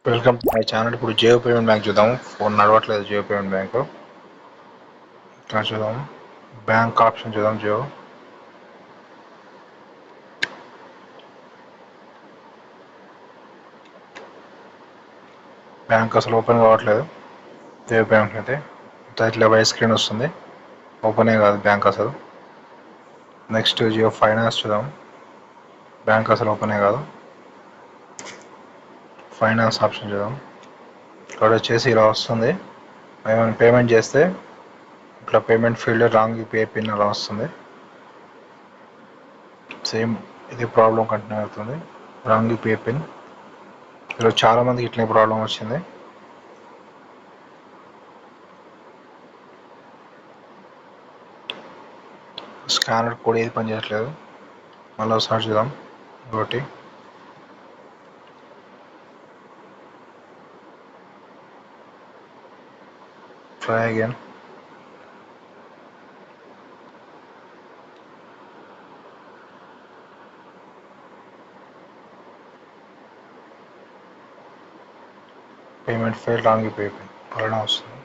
Welcome to my channel. ఇప్పుడు Jio payment bank చూద్దాము. Phone నడవట్లేదు జియో పేమెంట్ బ్యాంక్. ఇక్కడ చూద్దాం, బ్యాంక్ ఆప్షన్ చూద్దాం. జియో బ్యాంక్ అసలు ఓపెన్ కావట్లేదు. జియో పేమెంట్ అయితే ఇట్లా వైట్ స్క్రీన్ వస్తుంది, ఓపెనే కాదు బ్యాంక్ అసలు. నెక్స్ట్ జియో ఫైనాన్స్ చూద్దాం. బ్యాంక్ అసలు ఓపెనే కాదు. ఫైనాన్స్ ఆప్షన్ చూద్దాం. ఇక్కడ వచ్చేసి ఇలా వస్తుంది. ఏమైనా పేమెంట్ చేస్తే ఇట్లా payment field wrong UPI pin అలా వస్తుంది. సేమ్ ఇది ప్రాబ్లం కంటిన్యూ అవుతుంది, రాంగ్ యూపీఐ పిన్. ఈరోజు చాలా మందికి ఇట్లనే ప్రాబ్లం వచ్చింది. స్కానర్ కోడ్ ఏది పనిచేయట్లేదు. మళ్ళీ ఒకసారి చూద్దాం. ఇంకోటి try again. Payment fail, wrong UPI pin అలానే వస్తుంది.